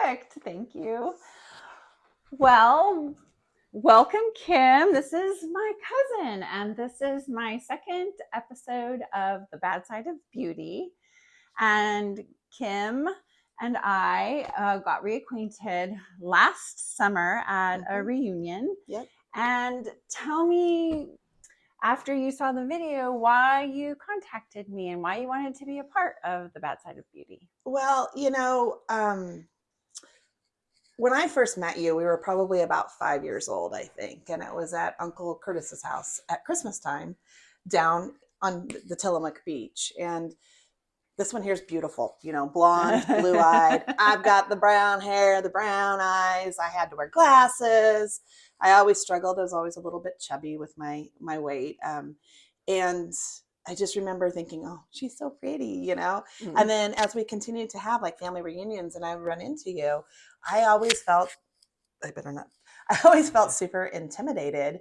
Perfect. Thank you. Well, welcome, Kim. This is my cousin, and this is my second episode of The Bad Side of Beauty. And Kim and I got reacquainted last summer at a reunion. Yep. And tell me, after you saw the video, why you contacted me and why you wanted to be a part of The Bad Side of Beauty. Well, when I first met you, we were probably about 5 years old, I think. And it was at Uncle Curtis's house at Christmas time down on the Tillamook Beach. And this one here is beautiful, blonde, blue eyed. I've got the brown hair, the brown eyes. I had to wear glasses. I always struggled. I was always a little bit chubby with my weight. And I just remember thinking, oh, she's so pretty. Mm. And then as we continued to have like family reunions and I would run into you, I always felt, I better not, I always felt super intimidated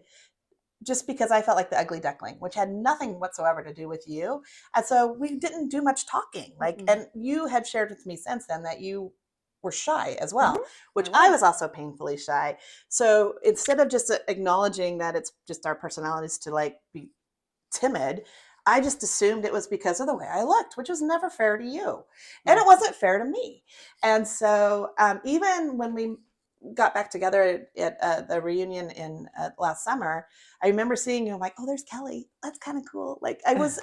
just because I felt like the ugly duckling, which had nothing whatsoever to do with you. And so we didn't do much talking. And you had shared with me since then that you were shy as well, which I was also painfully shy. So instead of just acknowledging that it's just our personalities to like be timid, I just assumed it was because of the way I looked, which was never fair to you. And it wasn't fair to me. And so even when we got back together at the reunion in last summer, I remember seeing you. I'm like, oh, there's Kelly. That's kind of cool. Like I was,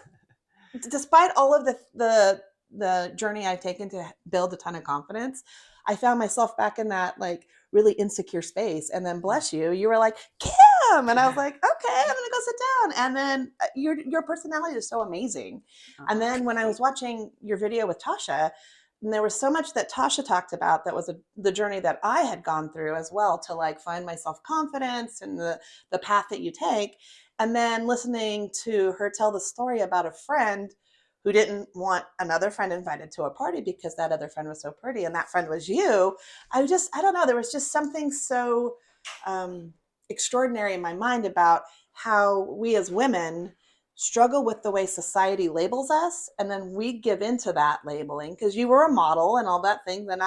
despite all of the journey I've taken to build a ton of confidence, I found myself back in that like really insecure space. And then bless you, you were like, Kim. And I was like, okay, I'm going to go sit down. And then your personality is so amazing. And then when I was watching your video with Tasha, and there was so much that Tasha talked about that was the journey that I had gone through as well to like find my self-confidence and the path that you take. And then listening to her tell the story about a friend who didn't want another friend invited to a party because that other friend was so pretty and that friend was you. I don't know, there was just something so extraordinary in my mind about how we as women struggle with the way society labels us, and then we give into that labeling because you were a model and all that thing. Then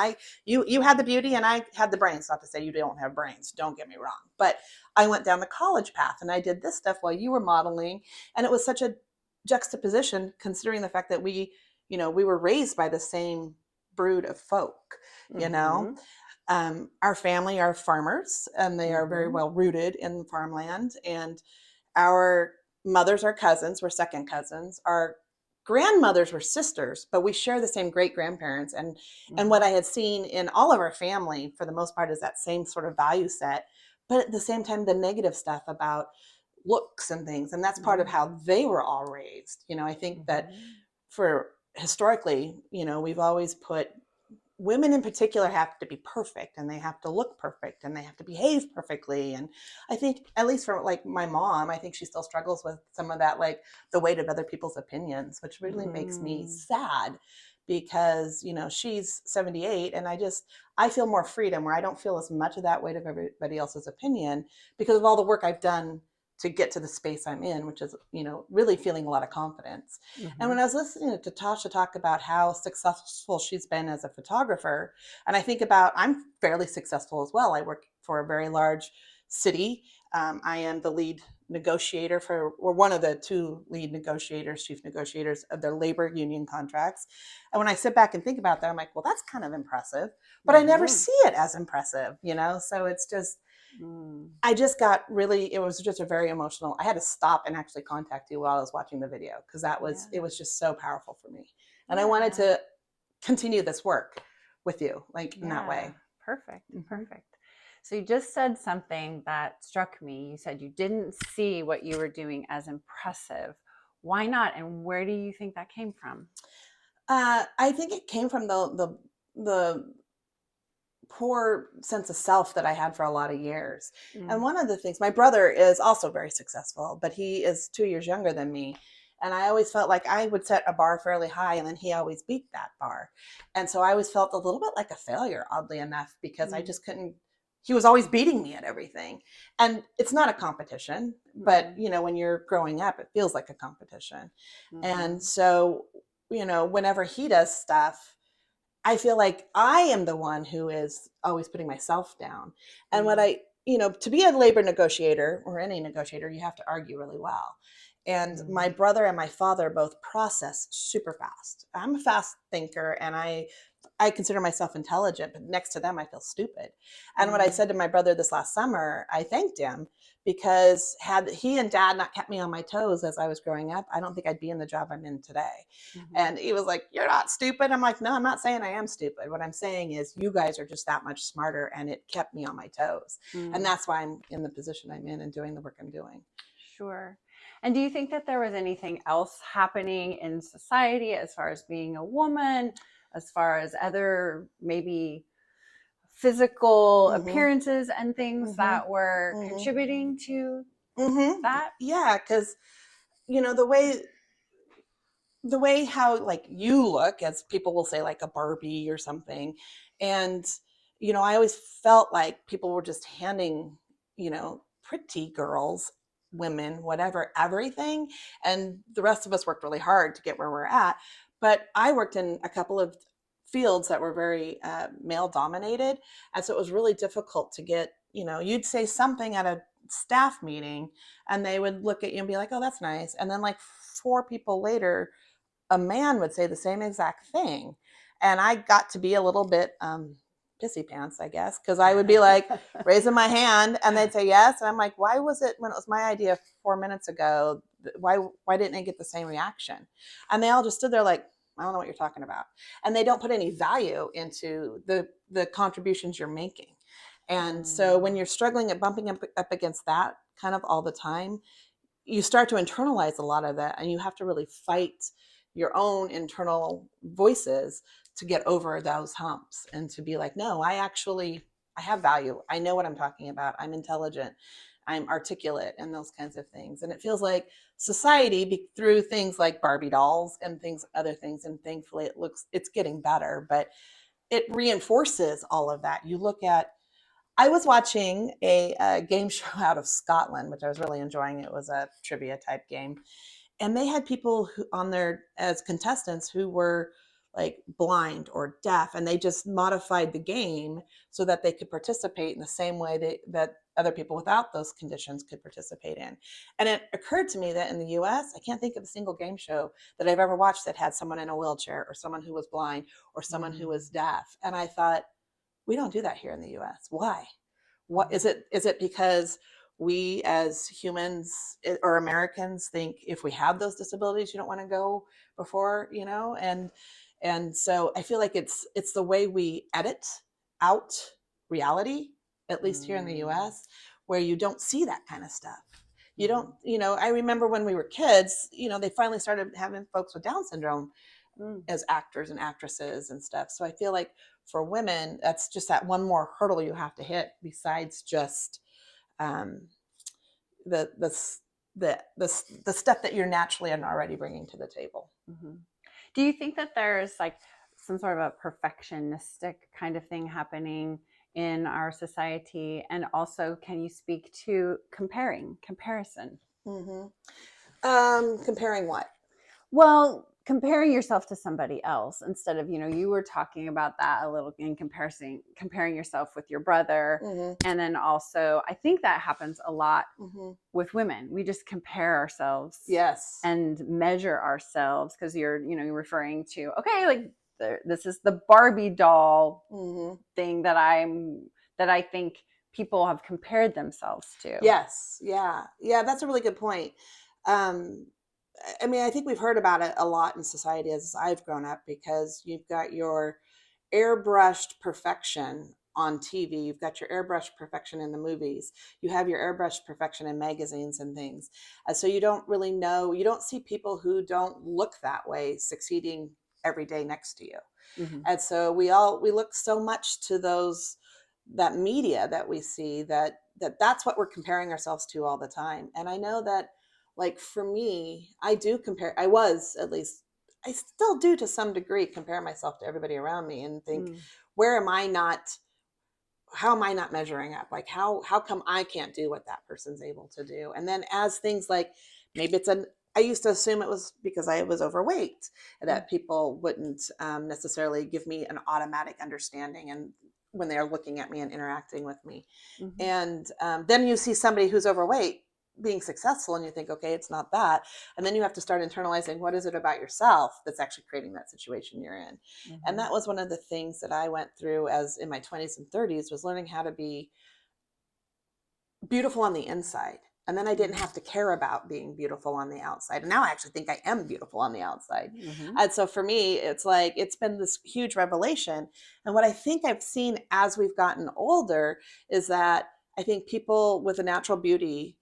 you had the beauty and I had the brains. Not to say you don't have brains, don't get me wrong, but I went down the college path and I did this stuff while you were modeling, and it was such a juxtaposition considering the fact that we were raised by the same brood of folk. Our family are farmers and they are very well rooted in farmland, and our mothers are cousins. We're second cousins. Our grandmothers were sisters, but we share the same great grandparents. And what I had seen in all of our family, for the most part, is that same sort of value set. But at the same time, the negative stuff about looks and things, and that's part of how they were all raised. I think that for historically, we've always put women in particular have to be perfect and they have to look perfect and they have to behave perfectly. And I think, at least for like my mom, I think she still struggles with some of that, like the weight of other people's opinions, which really makes me sad because, she's 78 and I feel more freedom where I don't feel as much of that weight of everybody else's opinion because of all the work I've done to get to the space I'm in, which is, really feeling a lot of confidence. And when I was listening to Tasha talk about how successful she's been as a photographer, and I think about, I'm fairly successful as well. I work for a very large city. I am the lead negotiator or one of the two lead negotiators, chief negotiators of their labor union contracts. And when I sit back and think about that, I'm like, well, that's kind of impressive, but I never see it as impressive, so it's just, I just got it was just a very emotional. I had to stop and actually contact you while I was watching the video because it was just so powerful for me. And I wanted to continue this work with you, like in that way. Perfect. So you just said something that struck me. You said you didn't see what you were doing as impressive. Why not? And where do you think that came from? I think it came from the poor sense of self that I had for a lot of years. And one of the things, my brother is also very successful, but he is 2 years younger than me. And I always felt like I would set a bar fairly high and then he always beat that bar. And so I always felt a little bit like a failure, oddly enough, because I just couldn't, he was always beating me at everything. And it's not a competition, but when you're growing up, it feels like a competition. And so, whenever he does stuff, I feel like I am the one who is always putting myself down. And what Mm. I, to be a labor negotiator or any negotiator, you have to argue really well. And my Mm. brother and my father both process super fast. I'm a fast thinker, and I consider myself intelligent, but next to them, I feel stupid. And what I Mm. said to my brother this last summer, I thanked him, because had he and dad not kept me on my toes as I was growing up, I don't think I'd be in the job I'm in today. Mhm. And he was like, "You're not stupid." I'm like, "No, I'm not saying I am stupid. What I'm saying is you guys are just that much smarter, and it kept me on my toes." And Mm. that's why I'm in the position I'm in and doing the work I'm doing. Sure. And do you think that there was anything else happening in society as far as being a woman, as far as other maybe physical Mm-hmm. appearances and things Mm-hmm. that were Mm-hmm. contributing to Mm-hmm. that? Yeah, because the way how like you look, as people will say, like a Barbie or something. And I always felt like people were just handing pretty girls, women, whatever, everything, and the rest of us worked really hard to get where we're at. But I worked in a couple of fields that were very male dominated, and so it was really difficult to get, you'd say something at a staff meeting, and they would look at you and be like, "Oh, that's nice," and then like four people later a man would say the same exact thing. And I got to be a little bit pissy pants, I guess, because I would be like raising my hand, and they'd say yes. And I'm like, why was it when it was my idea 4 minutes ago? Why didn't I get the same reaction? And they all just stood there like, I don't know what you're talking about. And they don't put any value into the contributions you're making. And so when Mm. you're struggling at bumping up against that kind of all the time, you start to internalize a lot of that, and you have to really fight your own internal voices to get over those humps and to be like, no, I have value, I know what I'm talking about, I'm intelligent, I'm articulate, and those kinds of things. And it feels like society, through things like Barbie dolls and other things, and thankfully it's getting better, but it reinforces all of that. You look at I was watching a game show out of Scotland, which I was really enjoying. It was a trivia type game, and they had people on there as contestants who were like blind or deaf, and they just modified the game so that they could participate in the same way that other people without those conditions could participate in. And it occurred to me that in the U.S., I can't think of a single game show that I've ever watched that had someone in a wheelchair or someone who was blind or someone who Mm. was deaf. And I thought, we don't do that here in the US. Why? What is Mm. it? Is it because we as humans or Americans think if we have those disabilities, you don't want to go before, and so I feel like it's the way we edit out reality, at least here in the Mm. US, where you don't see that kind of stuff. You don't, Mhm. I remember when we were kids, they finally started having folks with Down syndrome Mm. as actors and actresses and stuff. So I feel like for women, that's just that one more hurdle you have to hit, besides just um, the, the the stuff that you're naturally and already bringing to the table. Mhm. Do you think that there's like some sort of a perfectionistic kind of thing happening in our society? And also, can you speak to comparison? Mm-hmm. Comparing what? Well, comparing yourself to somebody else instead of, you were talking about that a little in comparison, comparing yourself with your brother. Mm-hmm. And then also, I think that happens a lot Mm-hmm. with women. We just compare ourselves Yes. and measure ourselves because you're referring to, okay, like this is the Barbie doll Mm-hmm. thing that I think people have compared themselves to. Yes. Yeah. Yeah. That's a really good point. Um, I mean, I think we've heard about it a lot in society as I've grown up, because you've got your airbrushed perfection on TV, you've got your airbrushed perfection in the movies, you have your airbrushed perfection in magazines and things. And so you don't really know, you don't see people who don't look that way succeeding every day next to you. Mm-hmm. And so we look so much to that media that we see, that's what we're comparing ourselves to all the time. And I know that, like, for me, I was, at least I still do to some degree, compare myself to everybody around me and think, Mm. where am I not, how am I not measuring up? Like, how come I can't do what that person's able to do? And then as things like, maybe it's I used to assume it was because I was overweight Mm. that people wouldn't necessarily give me an automatic understanding and when they're looking at me and interacting with me. Mhm. And then you see somebody who's overweight being successful and you think, okay, it's not that. And then you have to start internalizing what is it about yourself that's actually creating that situation you're in. And Mhm. that was one of the things that I went through as in my 20s and 30s was learning how to be beautiful on the inside. And then I didn't Mhm. have to care about being beautiful on the outside. And now I actually think I am beautiful on the outside. Mhm. And so for me, it's like it's been this huge revelation. And what I think I've seen as we've gotten older is that I think people with a natural beauty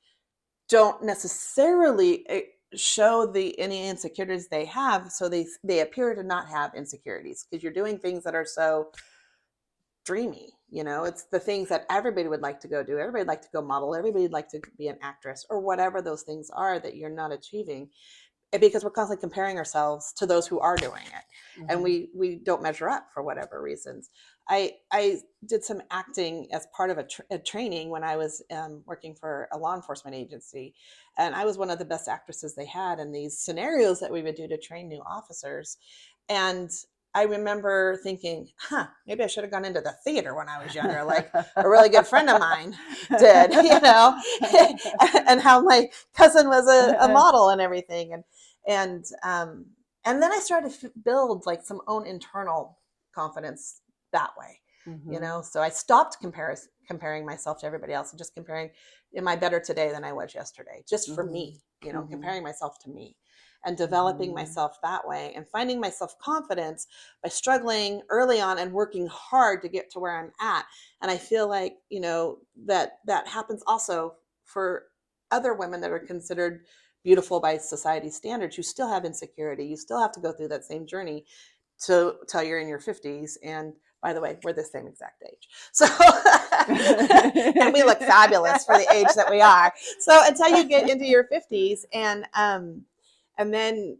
don't necessarily show the any insecurities they have. So they appear to not have insecurities because you're doing things that are so dreamy. It's the things that everybody would like to go do. Everybody'd like to go model. Everybody'd like to be an actress or whatever those things are that you're not achieving because we're constantly comparing ourselves to those who are doing it, and Mhm. we don't measure up for whatever reasons. I did some acting as part of a training when I was working for a law enforcement agency, and I was one of the best actresses they had in these scenarios that we would do to train new officers. And I remember thinking, maybe I should have gone into the theater when I was younger, like a really good friend of mine did, and how my cousin was a model and everything. And then I started to build like some own internal confidence that way. Mhm. So I stopped comparing myself to everybody else and just comparing, am I better today than I was yesterday, just for Mhm. me, Mhm. comparing myself to me and developing Mhm. myself that way and finding my self confidence by struggling early on and working hard to get to where I'm at. And I feel like that happens also for other women that are considered beautiful by society standards. You still have insecurity. You still have to go through that same journey till you're in your 50s. And by the way, we're the same exact age. So, and we look fabulous for the age that we are. So until you get into your 50s and then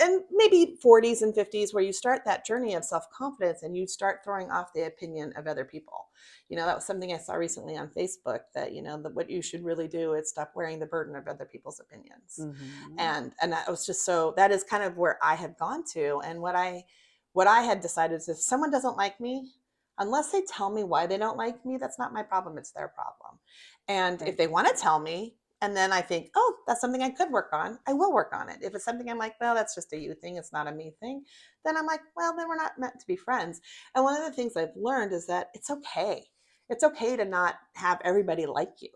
and maybe 40s and 50s where you start that journey of self-confidence and you start throwing off the opinion of other people. That was something I saw recently on Facebook that that what you should really do is stop wearing the burden of other people's opinions. Mhm. And that was just so that is kind of where I had gone to. And what I had decided is if someone doesn't like me, unless they tell me why they don't like me, that's not my problem, it's their problem. And if Right. they want to tell me, and then I think, oh, that's something I could work on, I will work on it. If it's something I'm like, well, that's just a you thing, it's not a me thing, then I'm like, well, then we're not meant to be friends. And one of the things I've learned is that it's okay. It's okay to not have everybody like you.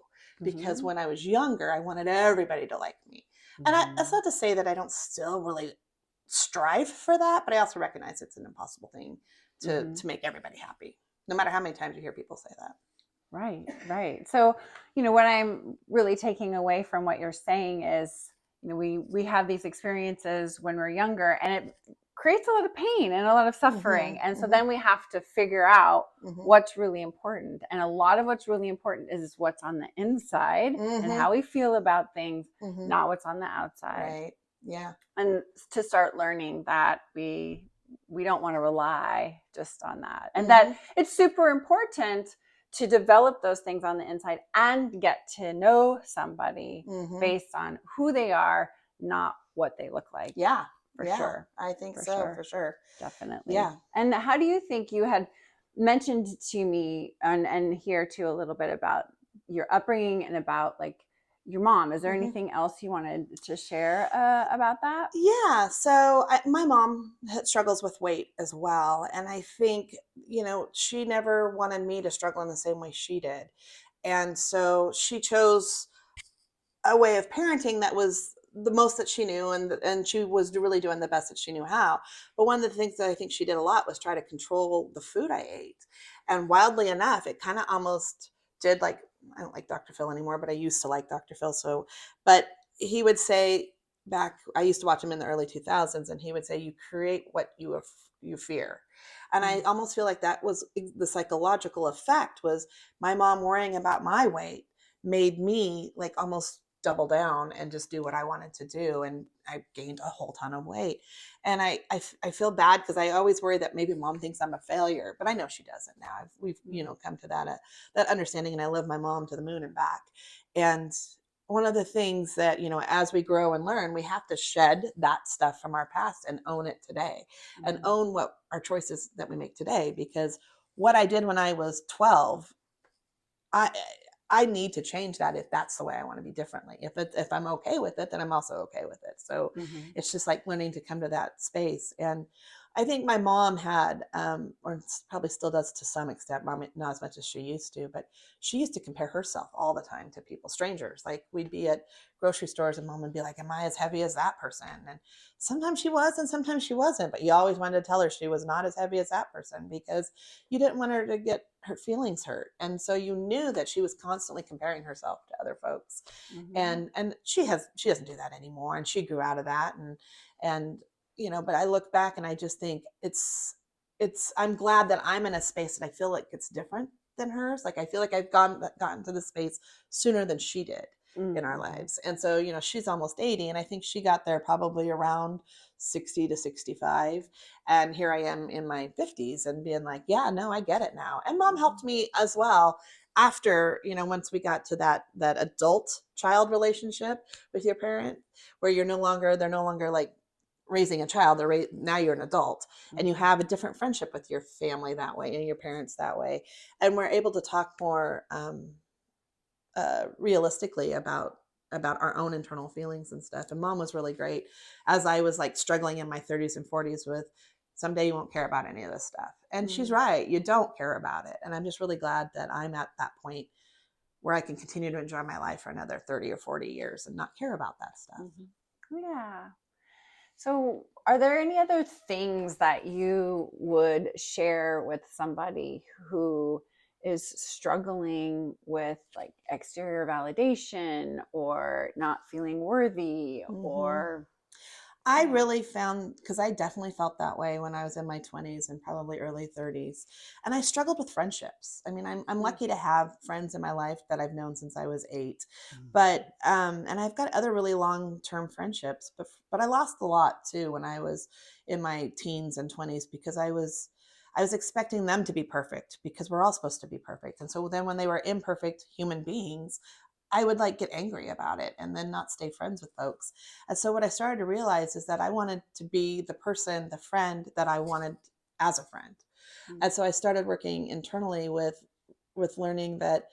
Because Mhm. when I was younger, I wanted everybody to like me. And that's Mhm. not to say that I don't still really strive for that, but I also recognize it's an impossible thing to Mhm. to make everybody happy, no matter how many times you hear people say that. Right, right. So, what I'm really taking away from what you're saying is, we have these experiences when we're younger, and it creates a lot of pain and a lot of suffering. Mm-hmm, And so mm-hmm, then we have to figure out mm-hmm, what's really important. And a lot of what's really important is what's on the inside and mm-hmm, how we feel about things, mm-hmm. not what's on the outside. Right. Yeah. And to start learning that we don't want to rely just on that, and that Mm-hmm, it's super important to develop those things on the inside and get to know somebody mm-hmm. based on who they are, not what they look like. Yeah. For Yeah. sure. I think For so, for sure. sure. Definitely. Yeah. And how do you think, you had mentioned to me and here too a little bit about your upbringing and about like your mom. Is there Mm-hmm. anything else you wanted to share about that? Yeah. So my mom struggles with weight as well. And I think, she never wanted me to struggle in the same way she did. And so she chose a way of parenting that was the most that she knew, and she was really doing the best that she knew how. But one of the things that I think she did a lot was try to control the food I ate. And wildly enough, it kind of almost did like, I don't like Dr. Phil anymore, but I used to like Dr. Phil. So, but he would say back, I used to watch him in the early 2000s, and he would say, you create what you fear. And I Mm. almost feel like that was the psychological effect was my mom worrying about my weight made me like almost double down and just do what I wanted to do. And I gained a whole ton of weight. And I feel bad because I always worry that maybe mom thinks I'm a failure, but I know she doesn't now. We've Mm. come to that understanding, and I love my mom to the moon and back. And one of the things that, as we grow and learn, we have to shed that stuff from our past and own it today, and Mm-hmm. own what our choices that we make today. Because what I did when I was 12, I I need to change that if that's the way I want to be differently. If I'm okay with it, then I'm also okay with it. So Mm-hmm. it's just like learning to come to that space. And I think my mom had, or probably still does to some extent, mom not as much as she used to, but she used to compare herself all the time to people, strangers. Like we'd be at grocery stores and mom would be like, "Am I as heavy as that person?" And sometimes she was, and sometimes she wasn't. But you always wanted to tell her she was not as heavy as that person, because you didn't want her to get her feelings hurt. And so you knew that she was constantly comparing herself to other folks. Mm-hmm. And she doesn't do that anymore, and she grew out of that. And but I look back and I just think it's I'm glad that I'm in a space that I feel like it's different than hers. Like I feel like I've gotten to the space sooner than she did in our Mm-hmm. lives. And so, she's almost 80, and I think she got there probably around 60 to 65. And here I am in my 50s and being like, yeah, no, I get it now. And mom helped me as well after, once we got to that adult child relationship with your parent, where they're no longer like raising a child. Now you're an adult, and you Mm-hmm. have a different friendship with your family that way and your parents that way. And we're able to talk more realistically about our own internal feelings and stuff. And mom was really great as I was like struggling in my 30s and 40s with, someday you won't care about any of this stuff. And she's Mm-hmm. right, you don't care about it. And I'm just really glad that I'm at that point where I can continue to enjoy my life for another 30 or 40 years and not care about that stuff. Mm-hmm. Yeah. So, are there any other things that you would share with somebody who is struggling with like exterior validation or not feeling worthy Mm-hmm. or, I yeah. really found, because I definitely felt that way when I was in my 20s and probably early 30s. And I struggled with friendships. I mean, I'm lucky to have friends in my life that I've known since I was 8. But, and I've got other really long term friendships, but I lost a lot too when I was in my teens and 20s, because I was expecting them to be perfect, because we're all supposed to be perfect. And so then when they were imperfect human beings, I would like get angry about it and then not stay friends with folks. And so what I started to realize is that I wanted to be the person, the friend that I wanted as a friend. Mm-hmm. And so I started working internally with learning that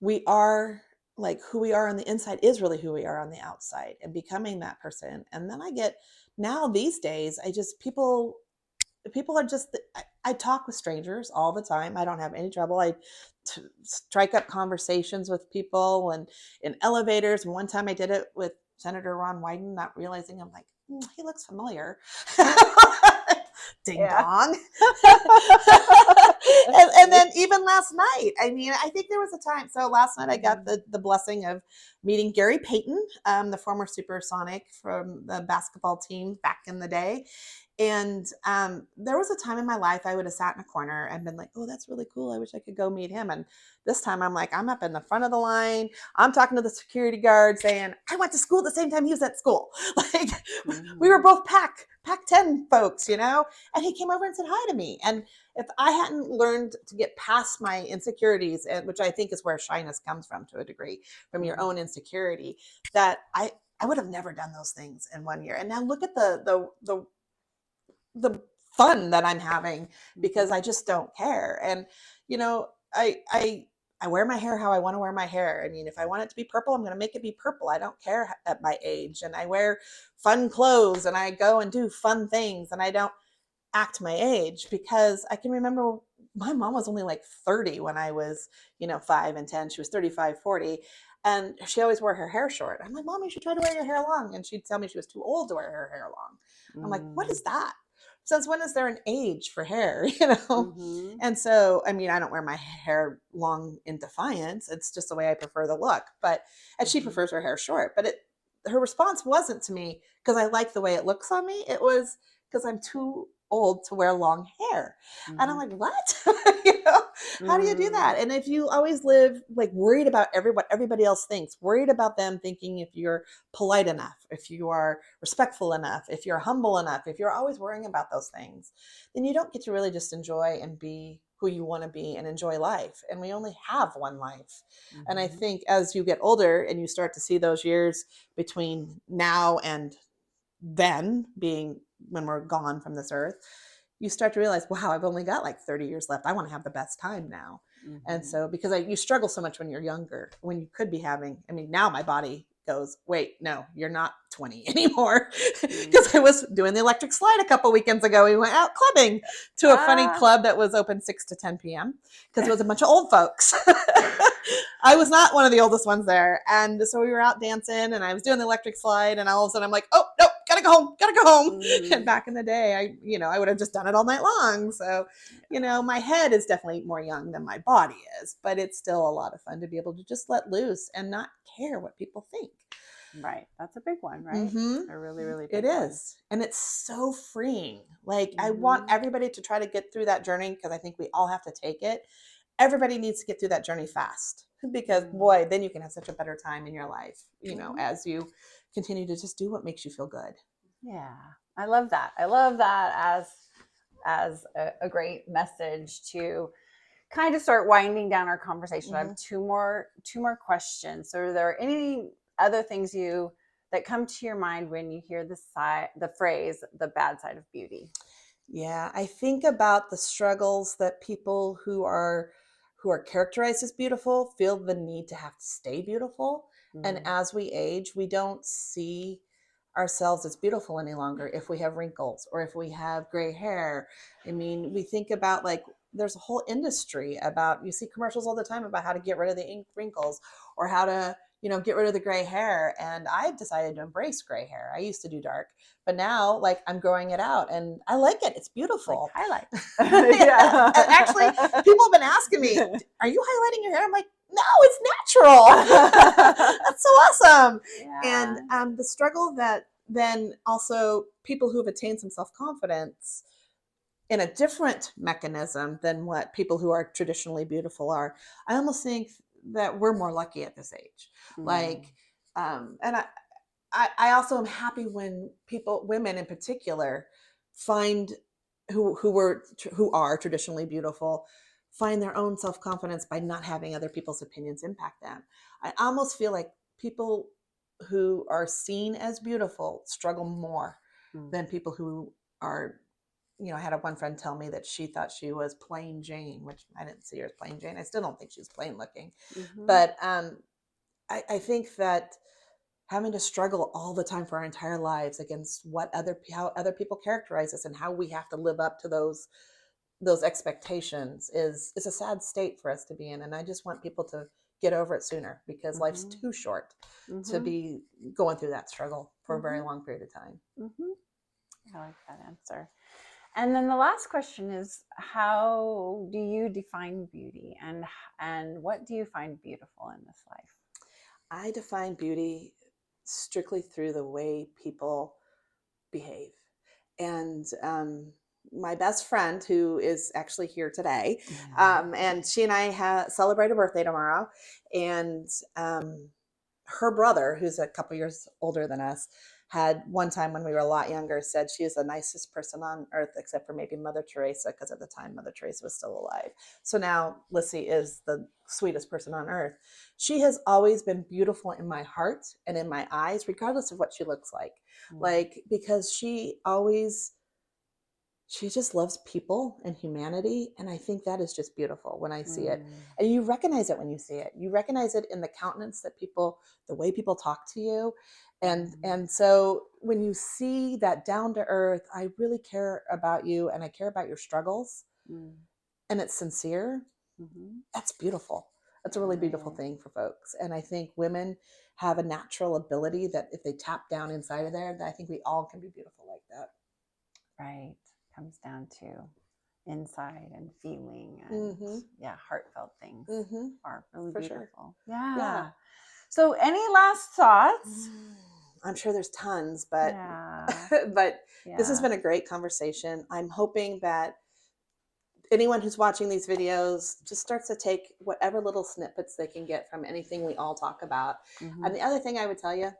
we are, like, who we are on the inside is really who we are on the outside, and becoming that person. And then now these days, people are just, I talk with strangers all the time. I don't have any trouble. Strike up conversations with people and in elevators. And one time I did it with Senator Ron Wyden, not realizing, I'm like, he looks familiar. Ding Yeah. dong. And then even last night, I mean, I think there was a time. So last night I got the blessing of meeting Gary Payton, the former Supersonic from the basketball team back in the day. And there was a time in my life I would have sat in a corner and been like, oh, that's really cool. I wish I could go meet him. And this time I'm like, I'm up in the front of the line. I'm talking to the security guard saying, I went to school at the same time he was at school. Like, we were Mm-hmm. both Pac 10 folks, and he came over and said hi to me. And if I hadn't learned to get past my insecurities, which I think is where shyness comes from to a degree, from your Mm-hmm. own insecurity, that I would have never done those things in one year. And now look at the fun that I'm having, because Mm-hmm. I just don't care. And I wear my hair how I want to wear my hair. I mean, if I want it to be purple, I'm going to make it be purple. I don't care at my age. And I wear fun clothes and I go and do fun things, and I don't act my age, because I can remember my mom was only like 30 when I was, 5 and 10. She was 35, 40. And she always wore her hair short. I'm like, Mom, you should try to wear your hair long. And she'd tell me she was too old to wear her hair long. I'm like, what is that? Since when is there an age for hair? Mm-hmm. And so, I mean, I don't wear my hair long in defiance. It's just the way I prefer the look. And she Mm-hmm. prefers her hair short. But her response wasn't to me because I like the way it looks on me. It was because I'm too old to wear long hair. And I'm Mm-hmm. like, what? you know, how do you do Mm-hmm. that? And if you always live like worried about what everybody else thinks, worried about them thinking if you're polite enough, if you are respectful enough, if you're humble enough, if you're always worrying about those things, then you don't get to really just enjoy and be who you want to be and enjoy life. And we only have one life. And I Mhm. think as you get older and you start to see those years between now and then being when we're gone from this earth, you start to realize, wow, I've only got like 30 years left. I want to have the best time now. And Mhm. so, because you struggle so much when you're younger, when you could be having, I mean, now my body goes, wait, no, you're not 20 anymore. Mhm. Because I was doing the electric slide a couple weekends ago. We went out clubbing to a funny Ah. club that was open 6 to 10 p.m. because it was a bunch of old folks. I was not one of the oldest ones there. And so we were out dancing and I was doing the electric slide and all of a sudden I'm like, oh, nope, gotta go home, gotta go home. Mhm. And back in the day, I would have just done it all night long. So, my head is definitely more young than my body is, but it's still a lot of fun to be able to just let loose and not care what people think. Right. That's a big one, right? Mm-hmm. A really, really It big one. is. And it's so freeing. Like, I want Mhm. everybody to try to get through that journey because I think we all have to take it. Everybody needs to get through that journey fast because, Mhm. boy, then you can have such a better time in your life, Mhm. as you continue to just do what makes you feel good. Yeah. I love that. I love that as a great message to kind of start winding down our conversation. I Mm-hmm. have two more questions. So are there any other things that come to your mind when you hear the phrase the bad side of beauty? Yeah, I think about the struggles that people who are characterized as beautiful feel the need to have to stay beautiful. And Mm. as we age, we don't see ourselves as beautiful any longer if we have wrinkles or if we have gray hair. I mean, we think about like there's a whole industry about you see commercials all the time about how to get rid of the wrinkles or how to get rid of the gray hair. And I've decided to embrace gray hair. I used to do dark, but now like I'm growing it out and I like it. It's Like beautiful. highlights. Yeah. And actually, Yeah. people have been asking me, are you highlighting your hair? I'm like, no, it's natural. That's so awesome. And Yeah. the struggle that then also people who've attained some self-confidence in a different mechanism than what people who are traditionally beautiful are. I almost think that we're more lucky at this age. Mm. Like, and I also am happy when women in particular, find who are traditionally beautiful, find their own self confidence by not having other people's opinions impact them. I almost feel like people who are seen as beautiful struggle more Mm. than people who are. I had one friend tell me that she thought she was plain Jane, which I didn't see her as plain Jane. I still don't think she's plain looking, Mhm. but I think that having to struggle all the time for our entire lives against how other people characterize us and how we have to live up to those expectations is a sad state for us to be in. And I just want people to get over it sooner because life's Mhm. too short to Mhm. be going through that struggle for a very Mhm. long period of time. Mhm. I like that answer. And then the last question is, how do you define beauty, and what do you find beautiful in this life? I define beauty strictly through the way people behave. And my best friend, who is actually here today, and she and I celebrate a birthday tomorrow. And her brother, who's a couple years older than us, had one time when we were a lot younger said she is the nicest person on earth, except for maybe Mother Teresa, because at the time Mother Teresa was still alive. So now Lissy is the sweetest person on earth. She has always been beautiful in my heart and in my eyes, regardless of what she looks like. Mm. Like, because she just loves people and humanity. And I think that is just beautiful when I see it. Mm. And you recognize it when you see it. You recognize it in the countenance the way people talk to you. And Mm. and so when you see that down to earth, I really care about you and I care about your struggles Mm. and it's sincere, Mhm. that's beautiful. That's a It really really beautiful is. thing for folks. And I think women have a natural ability that if they tap down inside of there, I think we all can be beautiful like that. Right. Comes down to inside and feeling and Mm-hmm. yeah, heartfelt things Mm-hmm. are really For sure. beautiful. Yeah. Yeah. So any last thoughts? I'm sure there's tons, but Yeah. but this has Yeah. been a great conversation. I'm hoping that anyone who's watching these videos just starts to take whatever little snippets they can get from anything we all talk about. And Mhm. the other thing I would tell you,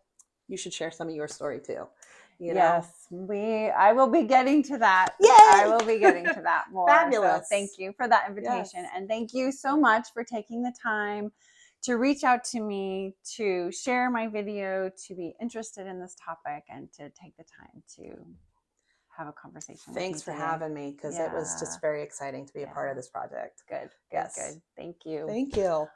you should share some of your story too. you know? Yes, I will be getting to that. Yay! I will be getting to that more. Fabulous. So thank you for that invitation. Yes. And thank you so much for taking the time to reach out to me, to share my video, to be interested in this topic, and to take the time to have a conversation Thanks with for me today. having me, because it was just very exciting to be a part of this project. Good, good, Yes. good. Thank you. Thank you.